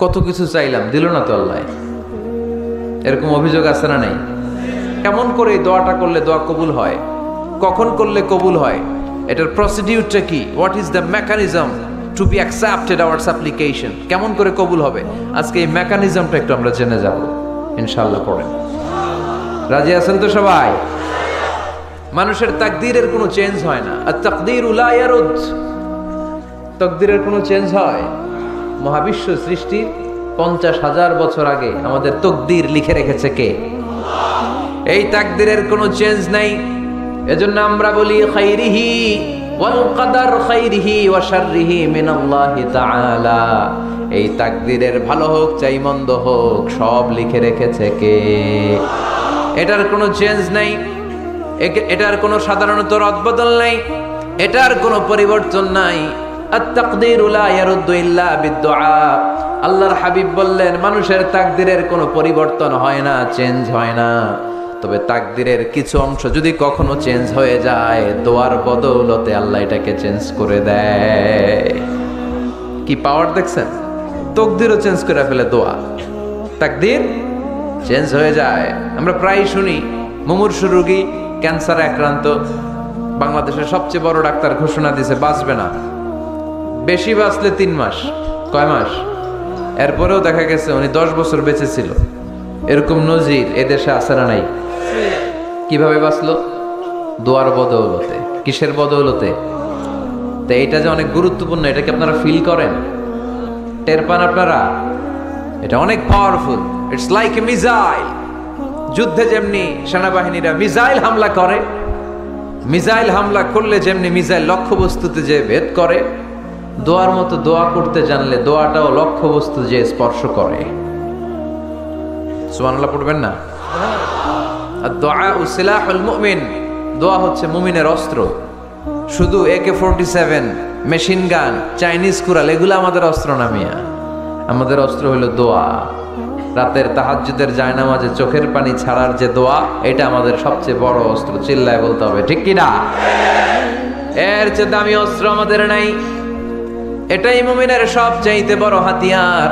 কত কিছু চাইলাম, দিল না তো আল্লাহ। এরকম অভিযোগ আছে না নাই? কেমন করে এই দোয়াটা করলে দোয়া কবুল হয়, কখন করলে কবুল হয়, এটার প্রসিডিউরটা কি, what is the mechanism two be accepted hour সাপ্লিকেশন, কেমন করে কবুল হবে, আজকে এই মেকানিজমটা একটু আমরা জেনে যাব ইনশাআল্লাহ। পড়েন, রাজি আছেন তো সবাই? মানুষের তাকদীরের কোনো চেঞ্জ হয় না। আর তাকদীরু লা ইয়ারুদ, তাকদীরের কোনো চেঞ্জ হয়? মহাবিশ্ব সৃষ্টির 50,000 বছর আগে আমাদের তাকদীর লিখে রেখেছে কে? এই তাকদীরের কোনো চেঞ্জ নাই। এজন্য আমরা বলি খাইরিহি ওয়াল কদর খাইরিহি ওয়া শাররিহি মিনাল্লাহি তাআলা। এই তাকদীরের ভালো হোক চাই মন্দ হোক সব লিখে রেখেছে কে? এটার কোনো চেঞ্জ নাই, এটার কোনো সাধারণত রদবদল নাই, এটার কোনো পরিবর্তন নাই। আত-তাকদীরু লা ইয়ারুদ্দু ইল্লা বিদ-দুআ। আল্লাহর হাবিব বললেন মানুষের তাকদীরের কোনো পরিবর্তন হয় না, চেঞ্জ হয় না। তবে তাকদীরের কিছু অংশ যদি কখনো চেঞ্জ হয়ে যায়, দোয়ার বদৌলতে আল্লাহ এটাকে চেঞ্জ করে দেয়। কি পাওয়ার দেখছেন? তাকদীরও চেঞ্জ করে ফেলে দোয়া, তাকদীর চেঞ্জ হয়ে যায়। আমরা প্রায় শুনি মুমূর্ষু রোগী, ক্যান্সারে আক্রান্ত, বাংলাদেশের সবচেয়ে বড় ডাক্তার ঘোষণা দিয়েছে বাঁচবে না, বেশি বাঁচলে 3 মাস। কয় মাস? এরপরেও দেখা গেছে উনি 10 বছর বেঁচে ছিল। এরকম নজির এদেশে আছে না নাই? কিভাবে বাঁচলো? দোয়ার বদৌলতে। কিসের বদৌলতে? তো এটা যে অনেক গুরুত্বপূর্ণ, এটা কি আপনারা ফিল করেন, টের পান আপনারা? এটা অনেক powerful. It's like a missile. যুদ্ধে যেমনি সেনাবাহিনীরা মিসাইল হামলা করে, মিসাইল হামলা করলে যেমনি মিসাইল লক্ষ্যবস্তুতে যে ভেদ করে, দোয়ার মতো দোয়া করতে জানলে দোয়াটাও লক্ষ্যবস্তু যে স্পর্শ করে। সুবহানাল্লাহ পড়বেন না? আর-দুআউ সিলাহুল মুমিন, দোয়া হচ্ছে মুমিনের অস্ত্র। শুধু AK-47, machine gun, Chinese Corel এগুলো আমাদের অস্ত্র না মিয়া। আমাদের অস্ত্র হলো দোয়া। রাতের তাহাজ্জুদের জায়নামাজে চোখের পানি ছাড়ার যে দোয়া, এটা আমাদের সবচেয়ে বড় অস্ত্র। চিল্লায় বলতে হবে ঠিক কি না? এর চেয়ে দামি অস্ত্র আমাদের নাই। এটাই মুমিনের সবচাইতে বড় হাতিয়ার।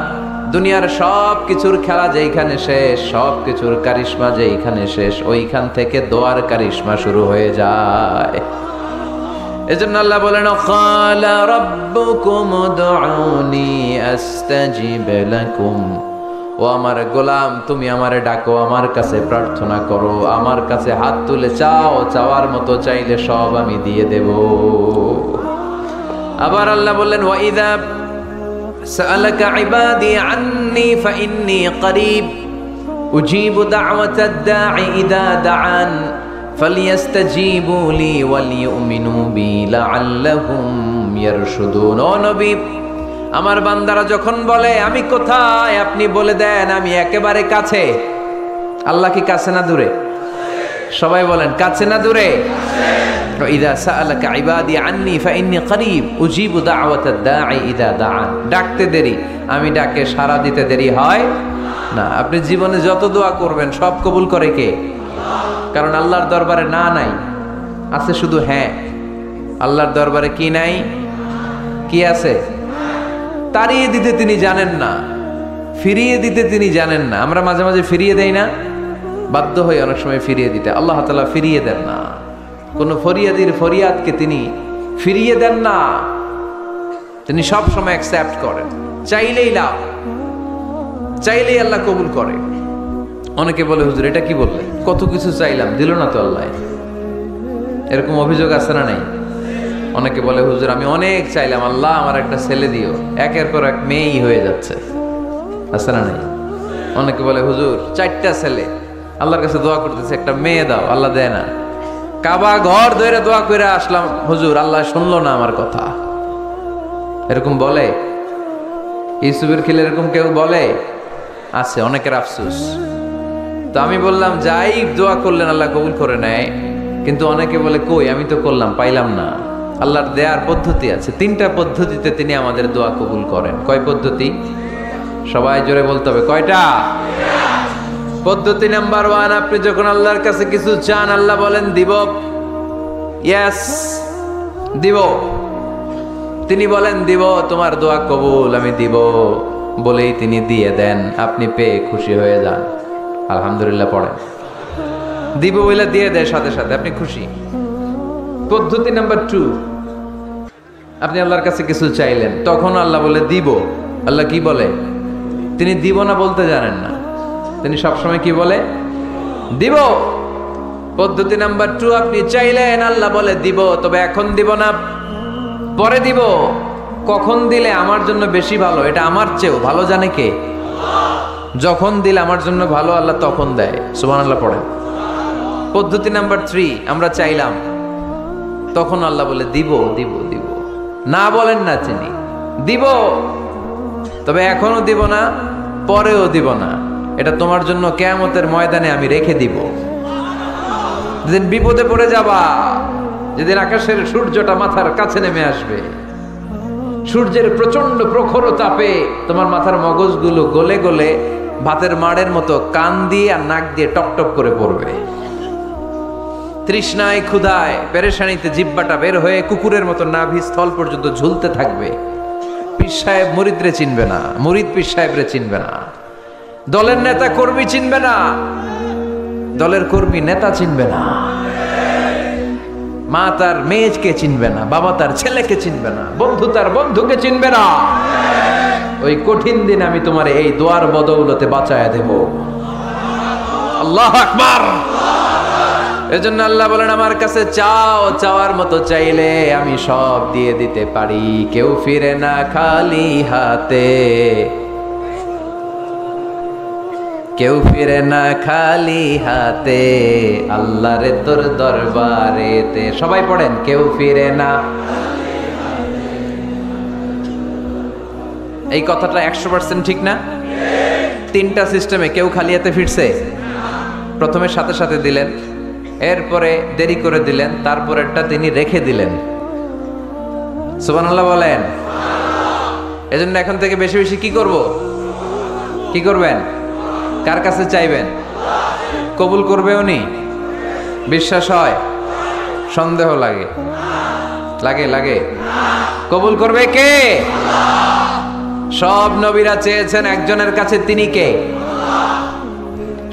দুনিয়ার সব কিছুর খেলা যেইখানে শেষ, সব কিছুর কারিশমা যেইখানে শেষ, ওইখান থেকে দোয়ার কারিশমা শুরু হয়ে যায়। এজন্য আল্লাহ বলেন ক্বালা রাব্বুকুম উদউনি আস্তাজিব লাকুম। ও আমার গোলাম, তুমি আমারে ডাকো, আমার কাছে প্রার্থনা করো, আমার কাছে হাত তুলে চাও, চাওয়ার মতো চাইলে সব আমি দিয়ে দেব। আবার আল্লাহ বললেন ওয়া ইযা সাআলাকা ইবাদি আন্নী ফাইন্নী করিব উজিবু দাওয়াতাদ দাঈ ইযা দাআন ফালিয়াস্তাজিবু লি ওয়ালিউমিনু বি লাআল্লাহুম ইয়ারশুদুন। ও নবী, আমার বান্দারা যখন বলে আমি কোথায়, আপনি বলে দেন আমি একেবারে কাছে। আল্লাহ কি কাছে না দূরে? সবাই বলেন কাছে না দূরে? ইযা সাআলাকা ইবাদি আন্নী ফাইন্নী করিব উজিবু দাওয়াতাদ দাঈ ইযা দাআন। ডাকতে দেরি, আমি ডাকে সাড়া দিতে দেরি হয় না। আপনি জীবনে যত দোয়া করবেন সব কবুল করে কে? কারণ আল্লাহর দরবারে না নাই, আছে শুধু হ্যাঁ। আল্লাহর দরবারে কি নাই? কি আছে? তাড়িয়ে দিতে তিনি জানেন না, ফিরিয়ে দিতে তিনি জানেন না। আমরা মাঝে মাঝে ফিরিয়ে দেই না, বাধ্য হয়ে অনেক সময় ফিরিয়ে দিতে। আল্লাহ তাআলা ফিরিয়ে দেন না, কোন ফরিয়াদির ফরিয়াদকে তিনি ফিরিয়ে দেন না। তিনি সব সময় অ্যাকসেপ্ট করেন। চাইলেই লাভ, চাইলেই আল্লাহ কবুল করে। অনেকে বলে হুজুর এটা কি বললেন, কত কিছু চাইলাম, দিল না তো আল্লাহ। এরকম অভিযোগ আছে না নাই? অনেকে বলে হুজুর আমি অনেক চাইলাম, আল্লাহ আমার একটা ছেলে দিও, একের পর এক মেয়েই হয়ে যাচ্ছে। আছে না নাই? অনেকে বলে হুজুর 4টা ছেলে, আল্লাহর কাছে দোয়া করতেছে একটা মেয়ে দাও, আল্লাহ দেয় না। কাবা ঘর ধরে দোয়া করে আসলাম, হুজুর আল্লাহ শুনলো না আমার কথা। এরকম বলে? ইউসুফের খিলে এরকম কেউ বলে? আছে, অনেকের আফসোস। তো আমি বললাম যাই দোয়া করলেন আল্লাহ কবুল করে নেয়, কিন্তু অনেকে বলে কই আমি তো করলাম পাইলাম না। আল্লাহর দেয়ার পদ্ধতি আছে, 3টা পদ্ধতিতে তিনি আমাদের দোয়া কবুল করেন। কয় পদ্ধতি? সবাই জোরে বলতে হবে, কয়টা? পদ্ধতি নাম্বার 1, আপনি যখন আল্লাহর কাছে কিছু চান আল্লাহ বলেন দিব, ইয়েস দিব। তিনি বলেন দিব, তোমার দোয়া কবুল, আমি দিব। বলেই তিনি দিয়ে দেন, আপনি পেয়ে খুশি হয়ে যান। আলহামদুলিল্লাহ পড়েন। দিব বলে দিয়ে দেয় সাথে সাথে, আপনি খুশি। পদ্ধতি নাম্বার 2, আপনি আল্লাহর কাছে কিছু চাইলেন, তখন আল্লাহ বলে দিব। আল্লাহ কি বলে? তিনি দিব না বলতে জানেন না, তিনি সবসময় কি বলে? দিব। পদ্ধতি নাম্বার 2, আপনি চাইলেন, আল্লাহ বলে দিব, তবে এখন দিব না, পরে দিব। কখন দিলে আমার জন্য বেশি ভালো, এটা আমার চেয়েও ভালো জানে কে? যখন দিলে আমার জন্য ভালো, আল্লাহ তখন দেয়। সুবহানাল্লাহ পড়েন। পদ্ধতি নাম্বার 3, আমরা চাইলাম, তখন আল্লাহ বলে দিব দিব দিব, না বলেন না চিনি, দিব, তবে এখনো দিব না, পরেও দিব না, এটা তোমার জন্য কিয়ামতের ময়দানে আমি রেখে দিব। যেদিন বিপদে পড়ে যাবা, যেদিন আকাশের সূর্যটা মাথার কাছে নেমে আসবে, সূর্যের প্রচন্ড প্রখর তাপে তোমার মাথার মগজগুলো গলে গলে ভাতের মাড়ের মতো কান দিয়ে আর নাক দিয়ে টপটপ করে পড়বে। তৃষ্ণায় ক্ষুধায় পেরেশানিতে জিহ্বাটা বের হয়ে কুকুরের মতো নাভি স্থল পর্যন্ত ঝুলতে থাকবে। পীর সাহেব মুরিদরে চিনবে না, মুরিদ পীর সাহেবরে চিনবে না, দলের নেতা কর্মী চিনবে না, দলের কর্মী নেতা চিনবে না, মা তার মেয়েকে চিনবে না, বাবা তার ছেলেকে চিনবে না, বন্ধু তার বন্ধুকে চিনবে না। ওই কঠিন দিন আমি তোমার এই দোয়ার বদৌলতে বাঁচায়া দেব। আল্লাহু আকবার। এজন্য আল্লাহ বলেন, আমার কাছে চাও, চাওয়ার মতো চাইলে আমি সব দিয়ে দিতে পারি। কেউ ফিরে না খালি হাতে, কেউ ফিরে না খালি হাতে, আল্লাহরে তোর দরবারেতে। সবাই পড়েন, কেউ ফিরে না। এই কথাটা 100% ঠিক না? 3টা সিস্টেমে কেউ খালি হাতে ফিরছে? প্রথমে সাথে সাথে দিলেন, এরপরে দেরি করে দিলেন, তারপরেরটা তিনি রেখে দিলেন। সুবহানাল্লাহ বলেন। এজন্য এখন থেকে বেশি বেশি কি করব? কি করবেন? কার কাছে চাইবেন? কবুল করবে উনি? বিশ্বাস হয়? সন্দেহ লাগে? লাগে লাগে? কবুল করবে কে? সব নবীরা চেয়েছেন একজনের কাছে, তিনি কে?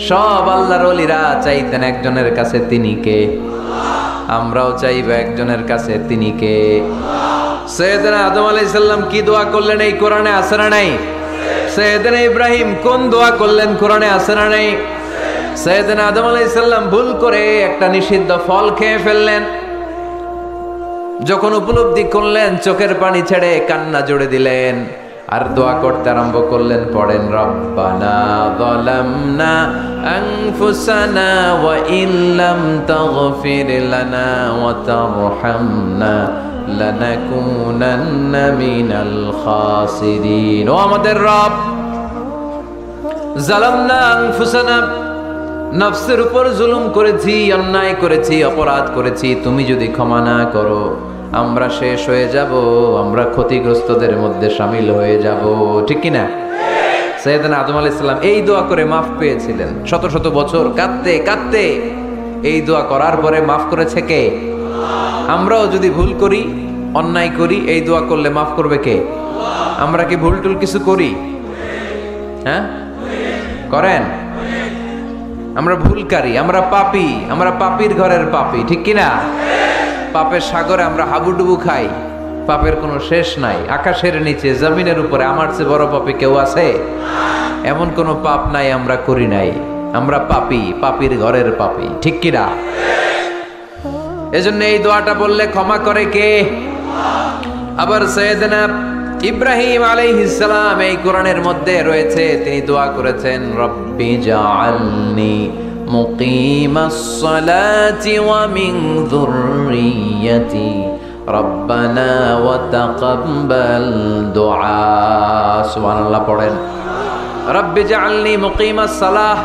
সব আল্লাহর ওলিরা চাইতেন একজনের কাছে, তিনি কে? আমরাও চাইব একজনের কাছে, তিনি কে? সাইয়েদনা আদম আলাইহিস সালাম কি দোয়া করলেন এই কোরআনে আছে না নাই? সাইয়েদনা ইব্রাহিম কোন দোয়া করলেন কোরআনে আছে না নাই? সাইয়েদনা আদম আলাইহিস সালাম ভুল করে একটা নিষিদ্ধ ফল খেয়ে ফেললেন, যখন উপলব্ধি করলেন চোখের পানি ছেড়ে কান্না জুড়ে দিলেন, আর দোয়া করতে আরম্ভ করলেন। পড়েন, রব্বানা যালামনা আনফুসানা ওয়া ইল্লাম তাগফির লানা ওয়া তারহামনা লানাকুনান্না মিনাল খাসিরিন। ও আমাদের রব, যালামনা আনফুসানা, নফসের উপর জুলুম করেছি, অন্যায় করেছি, অপরাধ করেছি, তুমি যদি ক্ষমা না করো আমরা শেষ হয়ে যাব, আমরা ক্ষতিগ্রস্তদের মধ্যে শামিল হয়ে যাব। ঠিক কি না? সাইয়েদনা আদম আলাইহিস সালাম এই দোয়া করে মাফ পেয়েছিলেন। শত শত বছর কাঁদতে কাঁদতে এই দোয়া করার পরে মাফ করেছে কে? আমরাও যদি ভুল করি, অন্যায় করি, এই দোয়া করলে মাফ করবে কে? আমরা কি ভুল টুল কিছু করি? হ্যাঁ করেন? আমরা ভুলকারী, আমরা পাপী, আমরা পাপীর ঘরের পাপী। ঠিক কি না? পাপের সাগরে আমরা হাবুডুবু খাই, পাপের কোনো শেষ নাই। আকাশের নিচে জমিনের উপরে আমার চেয়ে বড় পাপী কেউ আছে? এমন কোনো পাপ নাই আমরা করি নাই। আমরা পাপী, পাপীর ঘরের পাপী। ঠিক কি না? এজন্য এই দোয়াটা বললে ক্ষমা করে কে? আবার সাইয়েদনা ইব্রাহিম আলাইহিস সালাম এই কোরআনের মধ্যে রয়েছে, তিনি দোয়া করেছেন, রব্বি জাআলনি মুকিমাস সালাতি ওয়া মিন যুররিয়্যাতি রব্বানা ওয়া তাকাব্বাল দুআ। সুবহানাল্লাহ পড়েন, রব্বি জাআলনি মুকিমাস সালাহ,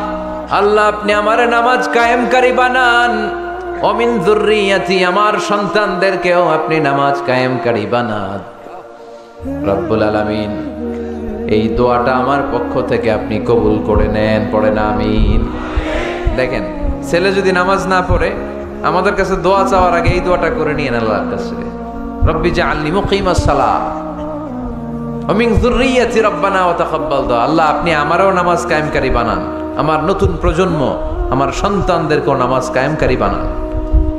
আল্লাহ আপনি আমার নামাজ কায়েমকারী বানান, ওয়া মিন যুররিয়্যাতি, আমার সন্তানদেরকেও আপনি নামাজ কায়েমকারী বানান। রব্বুল আলামিন এই দোয়াটা আমার পক্ষ থেকে আপনি কবুল করে নেন। পড়েন আমিন। দেখেন, ছেলে যদি নামাজ না পড়ে আমাদের কাছে দোয়া চাওয়ার আগে এই দোয়াটা করে নিয়েন আল্লাহর কাছে, রব্বি জাআলনি মুকিমাস সালাহ, মিন যুররিয়াতি রাব্বানা ওয়া তাকাব্বাল দুআ, আল্লাহ আপনি আমারও নামাজ কায়েমকারী বানান, আমার নতুন প্রজন্ম, আমার সন্তানদেরকেও নামাজ কায়েমকারী বানান।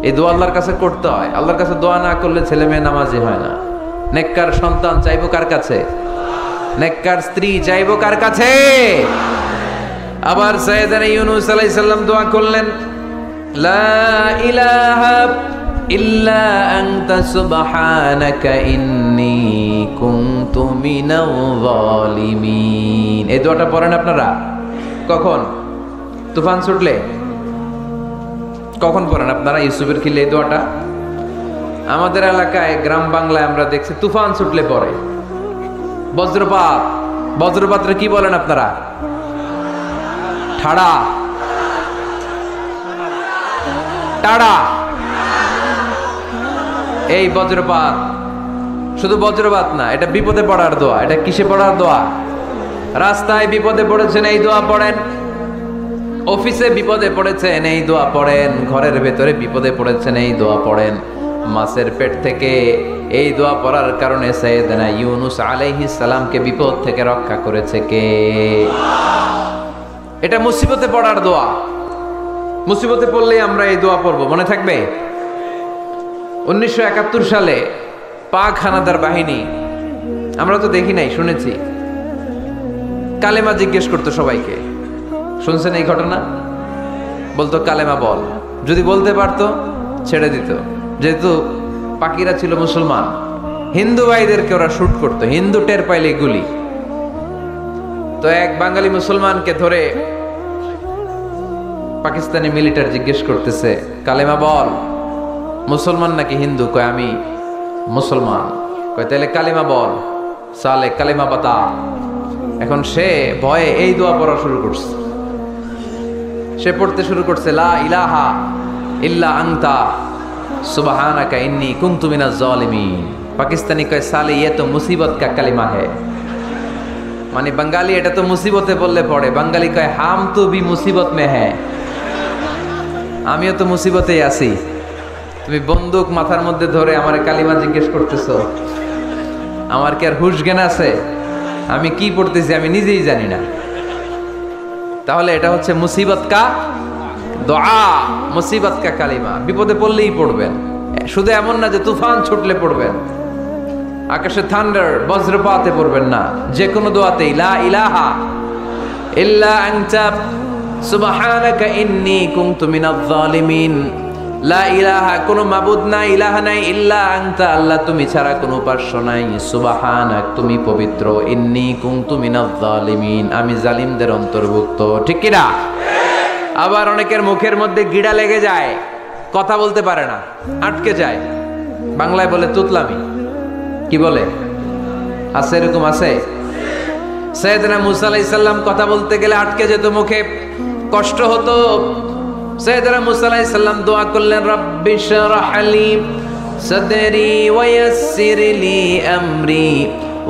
এই দোয়া আল্লাহর কাছে করতে হয়। আল্লাহর কাছে দোয়া না করলে ছেলে মেয়ে নামাজি হয় না। নেককার সন্তান চাইবো কার কাছে? নেককার স্ত্রী চাইবো কার কাছে? আবার সাইয়েদানা ইউনূস আলাইহিস সালাম দোয়া করলেন, লা ইলাহা ইল্লা আনতা সুবহানাকা ইন্নী কুনতু মিনাল যালিমিন। এই দোয়াটা পড়েন আপনারা? কখন? তুফান ছুটলে? কখন পড়েন আপনারা ইউসুফের খিলে এই দোয়াটা? আমাদের এলাকায় গ্রাম বাংলায় আমরা দেখছি তুফান ছুটলে পড়ে। বজ্রপাত, বজ্রপাতরে কি বলেন আপনারা? ঠাড়া, টাড়া। এই বজ্রপাত, শুধু বজ্রপাত না, এটা বিপদে পড়ার দোয়া। এটা কিসে পড়ার দোয়া? রাস্তায় বিপদে পড়েছেন এই দোয়া পড়েন, অফিসে বিপদে পড়েছেন এই দোয়া পড়েন, ঘরের ভেতরে বিপদে পড়েছেন এই দোয়া পড়েন। মাছের পেট থেকে এই দোয়া পড়ার কারণে সাইয়েদনা ইউনূস আলাইহিস সালামকে বিপদ থেকে রক্ষা করেছে কে? এটা মুসিবতে পড়ার দোয়া। মুসিবতে পড়লেই আমরা এই দোয়া পড়বো, মনে থাকবে? 1971 সালে পাক হানাদার বাহিনী, আমরা তো দেখি নাই, শুনেছি, কালেমা জিজ্ঞেস করতো সবাইকে। শুনছেন এই ঘটনা? বলতো কালেমা বল, যদি বলতে পারতো ছেড়ে দিত। যেহেতু পাকিরা ছিল মুসলমান, হিন্দু ভাইদেরকে ওরা শুট করতো, হিন্দু টের পাইলে গুলি। তো এক বাঙালি মুসলমানকে ধরে পাকিস্তানি মিলিটারি জিজ্ঞেস করতেছে, কালেমা বল। মুসলমান নাকি হিন্দু? কয় আমি মুসলমান। কয় তাহলে কালেমা বল। সালে কালেমা বাতা। এখন সে ভয়ে এই দোয়া পড়া শুরু করছে। সে পড়তে শুরু করছে, লা ইলাহা ইল্লা আনতা সুবহানাকা ইন্নী কুনতু মিনাজ জালিমিন। পাকিস্তানি কয় সালে ये तो मुसीबत का कलिमा है। মানে বাঙালি এটা তো মুসিবতে বললে পড়ে, বাঙালি কয় হাম তো भी मुसीबत में है, আমিও তো মুসিবতেই আছি। তুমি বন্দুক মাথার মধ্যে ধরে আমার কালিমা জিজ্ঞেস করতেছো, আমার কি আর হুশ জ্ঞান আছে? আমি কি পড়তেছি আমি নিজেই জানি না। তাহলে এটা হচ্ছে মুসিবত কা দোয়া, মুসিবত কা কালিমা। বিপদে পড়লেই পড়বেন, শুধু এমন না যে তুফান ছুটলে পড়বেন, আকাশে থান্ডার বজ্রপাতে পড়বেন না। যে কোনো দোয়াতেই লা ইলাহা ইল্লা আনতা সুবহানাকা ইন্নী কুনতু মিনাজ জালিমিন। লা ইলাহা, কোনো মাবুদ নাই, ইলাহা নাই, ইল্লা আনতা, আল্লাহ তুমি ছাড়া কোনো উপাস্য নাই, সুবহানাক তুমি পবিত্র, ইন্নী কুনতু মিনাজ জালিমিন আমি জালিমদের অন্তর্ভুক্ত। ঠিক কি না? আবার অনেকের মুখের মধ্যে গিড়া লেগে যায়, কথা বলতে পারে না, আটকে যায়। বাংলায় বলে তুতলামি। কি বলে? আছে, এরকম আছে। সাইয়েদনা মুসা আলাইহিস সালাম কথা বলতে গেলে আটকে যেত, মুখে কষ্ট হতো। সাইয়েদনা মুসা আলাইহিস সালাম দোয়া করলেন, রাব্বি শরহ লি সাদরি ওয়া ইয়াসসির লি আমরি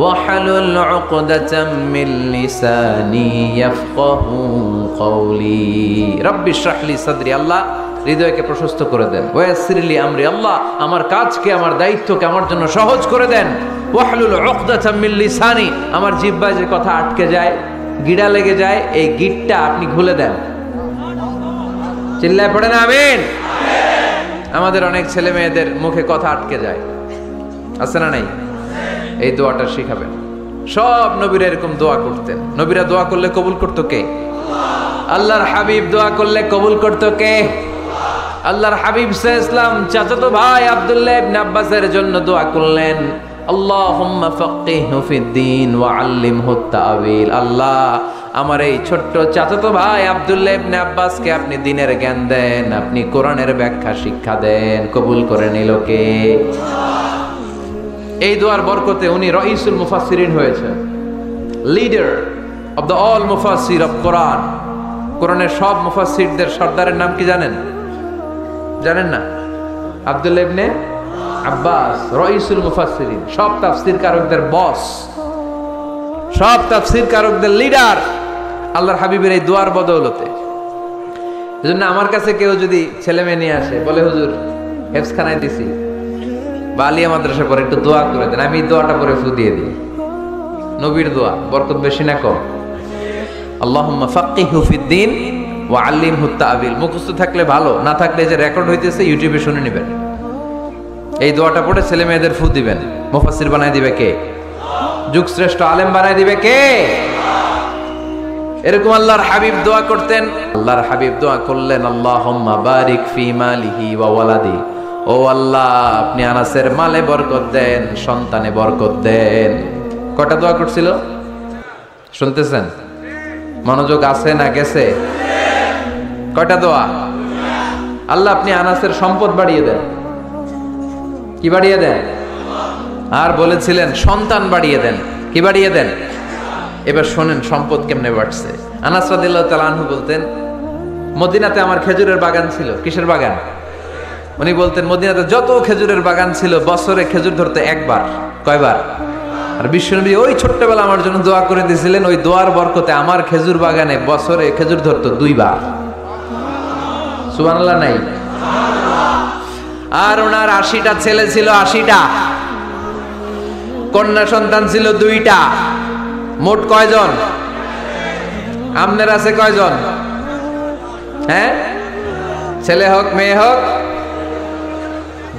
ওয়াহলুল উকদাতাম মিন লিসানি ইয়াফকাহু কওলি। রাব্বি শরহ লি সাদরি, আল্লাহ হৃদয়কে প্রশস্ত করে দেন। ওয়া ইয়াসসির লি আমরি, আল্লাহ আমার কাজকে, আমার দায়িত্বকে আমার জন্য সহজ করে দেন। ওয়াহলুল উকদাতাম মিন লিসানি, আমার জিহ্বায় যে কথা আটকে যায়, গিড়া লেগে যায়, এই গিটটা আপনি খুলে দেন। চিল্লায় পড়েন আমিন। আমাদের অনেক ছেলে মেয়েদের মুখে কথা আটকে যায়, আছে না নাই? এই দোয়াটা শিখাবেন। সব নবীরা এরকম দোয়া করতেন। নবীরা দোয়া করলে কবুল করতো কে? আল্লাহর হাবিব দোয়া করলে কবুল করতো কে? আল্লাহর হাবিব সাল্লাল্লাহু আলাইহি ওয়াসাল্লাম চাচাতো ভাই আব্দুল্লাহ ইবনে আব্বাসের জন্য দোয়া করলেন, আল্লাহুম্মা ফাক্কিহহু ফিদ্দীন ওয়া আল্লিমহু তা'ওয়িল। আল্লাহ আমার এই ছোট্ট চাচাতো ভাই আব্দুল্লাহ ইবনে আব্বাসকে আপনি দ্বীনের জ্ঞান দেন, আপনি কোরআনের ব্যাখ্যা শিক্ষা দেন। কবুল করে নিল কে? এই দোয়ার বরকতে উনি রাইসুল মুফাসসিরিন হয়েছেন, লিডার অফ দ্য অল মুফাসসির অফ কোরআন। কোরআনের সব মুফাসসিরদের সর্দারের নাম কি জানেন? জানেন না? আব্দুল্লাহ ইবনে আব্বাস রাইসুল মুফাসসিরিন, সব তাফসীর কারকদের বস, সব তাফসীর কারকদের লিডার আল্লাহর হাবিবের এই দোয়ার বদৌলতে। এজন্য আমার কাছে কেউ যদি ছেলে মেয়ে নিয়ে আসে, বলে হুজুর হেফজখানায় দিছি বা আলিয়া মাদ্রাসা পরে একটু দোয়া করে দেন, আমি দোয়াটা পরে ফু দিয়ে দিই। নবীর দোয়া বরকত বেশি না কম? আল্লাহুম্মা ফাক্কিহু ফিদ্দীন ওয়া আল্লিমহু তা'বিল। মুখস্থ থাকলে ভালো, না থাকলে যে রেকর্ড হইতেছে ইউটিউবে শুনে নেবেন। এই দোয়াটা পড়ে ছেলে মেয়েদের ফু দিবেন। মুফাসসির বানায় দিবে কে? যুগ শ্রেষ্ঠ আলেম বানায় দিবে কে? এরকম আল্লাহর হাবিব দোয়া করতেন। আল্লাহর হাবিব দোয়া করলেন, আল্লাহুম্মা বারিক ফি মালিহি ওয়া ওয়ালাদি। ও আল্লাহ, আপনি আনাসের মালে বরকত দেন, সন্তানে বরকত দেন। কয়টা দোয়া করছিল শুনতেছেন? মনোযোগ আছে না গেছে? কয়টা দোয়া? আল্লাহ আপনি আনাসের সম্পদ বাড়িয়ে দেন। কি বাড়িয়ে দেন? আর বলেছিলেন সন্তান বাড়িয়ে দেন। কি বাড়িয়ে দেন? এবার শোনেন সম্পদ কেমনে বাড়ছে। আনাস রাদিয়াল্লাহু তাআলা আনহু বলতেন, মদিনাতে আমার খেজুরের বাগান ছিল। কিসের বাগান? উনি বলতেন মদিনাতে যত খেজুরের বাগান ছিল বছরে খেজুর ধরতে একবার। কয়বার? আর বিশ্বনবী ওই ছোট্টবেলা আমার জন্য দোয়া করে দিয়েছিলেন, ওই দোয়ার বরকতে আমার খেজুর বাগানে বছরে খেজুর ধরতো 2 বার। সুবহানাল্লাহ নাই? আর ওনার 80টা ছেলে ছিল, 80টা। কন্যা সন্তান ছিল 2টা। মোট কয়জন? আমনের আছে কয়জন? হ্যাঁ, ছেলে হোক মেয়ে হোক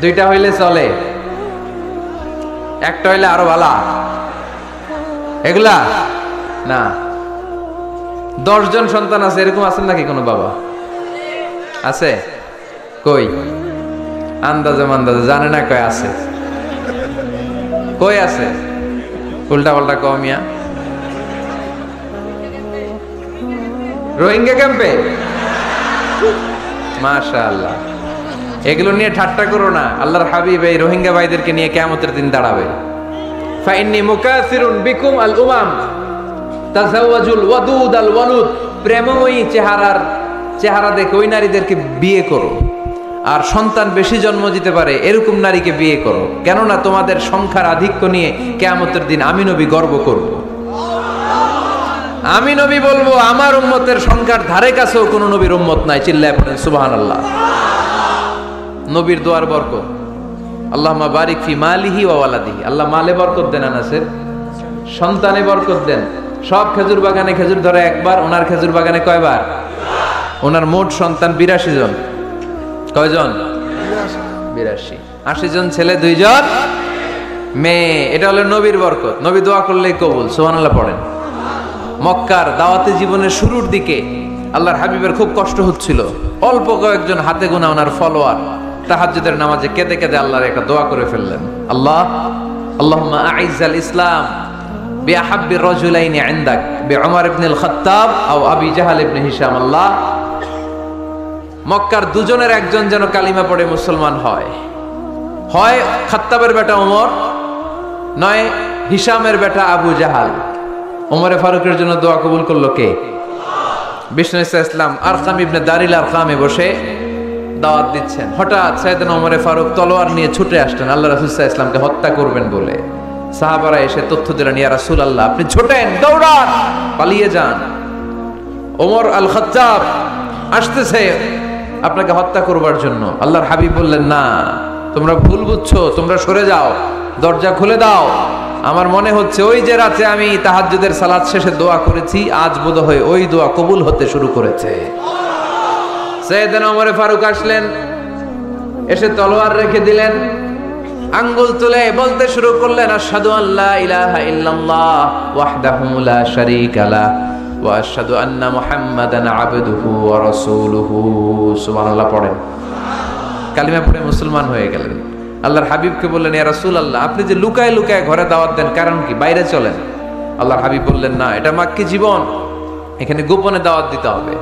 2টা হইলে চলে, একটা হইলে আরো ভালো। এগুলা না, 10 জন সন্তান আছে এরকম আছেন নাকি কোনো বাবা? আছে? কই? আন্দাজে মান্দাজে জানে না কয় আছে। কই আছে? উল্টা পাল্টা কমিয়া রোহিঙ্গা ক্যাম্পে। মাশাআল্লাহ। এগুলো নিয়ে ঠাট্টা করো না। আল্লাহর হাবিব এই রোহিঙ্গা ভাইদেরকে নিয়ে কিয়ামতের দিন দাঁড়াবে। ফাইন্নী মুকাসিরুন বিকুম আল উমাম তাজাওয়াজুল ওয়াদুদ আল ওয়ালুদ। প্রেমময়ী চেহারা দেখে ওই নারীদেরকে বিয়ে করো, আর সন্তান বেশি জন্ম দিতে পারে এরকম নারীকে বিয়ে করো। কেননা তোমাদের সংখ্যার আধিক্য নিয়ে কিয়ামতের দিন আমি নবী গর্ব করব। আমি নবী বলবো আমার উম্মতের সংখ্যার ধারে কাছেও কোনো নবীর উম্মত নাই। চিল্লায় পড়েন সুবহানাল্লাহ। নবীর দোয়ার বরকত। আল্লাহুম্মা বারিক ফি মালিহি ওয়া ওয়ালাদিহি। আল্লাহ মালে বরকত দেন, আনাসের সন্তানে বরকত দেন। সব খেজুর বাগানে খেজুর ধরে একবার, ওনার খেজুর বাগানে কয়বার? ওনার মোট সন্তান 82 জন। কয়জন? 82। 80 জন ছেলে, 2 জন মেয়ে। এটা হলো নবীর বরকত। নবী দোয়া করলেই কবুল। সুবহানাল্লাহ পড়েন। মক্কার দাওয়াতি জীবনের শুরুর দিকে আল্লাহর হাবিবের খুব কষ্ট হচ্ছিল। অল্প কয়েকজন হাতে গোনা ওনার ফলোয়ার তাহাজ্জুদের নামাজে কেঁদে কেঁদে আল্লাহর একটা দোয়া করে ফেললেন। আল্লাহুম্মা আইজ্জাল ইসলাম বিআহাব্বির রাজুলাইনি ইনদাক বিউমর ইবনুল খাত্তাব আও আবি জাহল ইবনে হিশাম। আল্লাহ, মক্কার দুজনের একজন যেন কালিমা পড়ে মুসলমান হয়। হয় খাত্তাবের বেটা ওমর, নয় হিশামের বেটা আবু জাহাল। ওমরে ফারুকের জন্য দোয়া কবুল করলো কে? বিষ্ণু ইসলাম আরকাম ইবনে দারিল আরকামে বসে দাওয়াত দিচ্ছেন। হঠাৎ সাইয়েদনা ওমরে ফারুক তলোয়ার নিয়ে ছুটে আসলেন আল্লাহ রাসূল সাল্লাল্লাহু আলাইহি ওয়াসাল্লামকে হত্যা করবেন বলে। সাহাবারা এসে তথ্য দিলেন, ইয়া রাসূলুল্লাহ আপনি ছোটেন, দৌড়ান, পালিয়ে যান। ওমর আল খাত্তাব আসতেছে আপনাকে হত্যা করবার জন্য। আল্লাহর হাবিব বললেন, না তোমরা ভুল বুঝছো, তোমরা সরে যাও, দরজা খুলে দাও। আমার মনে হচ্ছে ওই যে রাতে আমি তাহাজ্জুদের সালাত শেষে দোয়া করেছি, আজ বোধহয় ওই দোয়া কবুল হতে শুরু করেছে। সাইয়েদনা ওমর ফারুক আসলেন, এসে তলোয়ার রেখে দিলেন, আঙ্গুল তুলে বলতে শুরু করলেন, আশহাদু আল্লা ইলাহা ইল্লাল্লাহ ওয়াহদাহু লা শারীকা লাহু ওয়া আশহাদু আন্না মুহাম্মাদান আবদুহু ওয়া রাসূলুহু। সুবহানাল্লাহ পড়েন। কালিমা পড়ে মুসলমান হয়ে গেলেন। আল্লাহর হাবিবকে বললেন, ইয়া রাসূলুল্লাহ আপনি যে লুকায় লুকায় ঘরে দাওয়াত দেন, কারণ কি? বাইরে চলেন। আল্লাহর হাবিব বললেন, না এটা মাক্কি জীবন, এখানে গোপনে দাওয়াত দিতে হবে।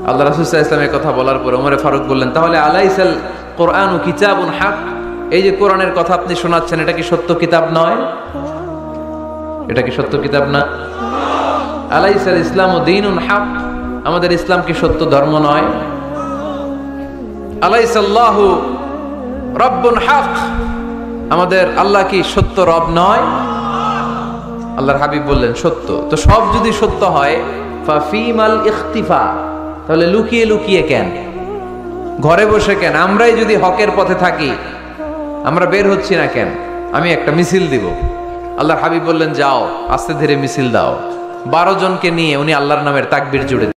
আল্লাহ রাসূল সাল্লাল্লাহু আলাইহি ওয়াসাল্লামের কথা বলার পর ওমর ফারুক বললেন, তাহলে আলাইসাল কোরআনু কিতাবুন হক, এই যে কোরআনের কথা আপনি শোনাচ্ছেন এটা কি সত্য কিতাব নয়? এটা কি সত্য কিতাব না? আলাইসাল ইসলামু দীনুন হক, আমাদের ইসলাম কি সত্য ধর্ম নয়? আলাইসাল্লাহু রব্বুন হক, আমাদের আল্লাহ কি সত্য রব নয়? আল্লাহর হাবিব বললেন, সত্য। তো সব যদি সত্য হয় ফাফিমাল ইখতিফা, তাহলে লুকিয়ে লুকিয়ে কেন, ঘরে বসে কেন? আমরাই যদি হকের পথে থাকি আমরা বের হচ্ছি না কেন? আমি একটা মিছিল দিব, আল্লাহর হাবিব বললেন যাও আস্তে ধীরে মিছিল দাও। 12 জনকে নিয়ে উনি আল্লাহর নামের তাকবীর জুড়ে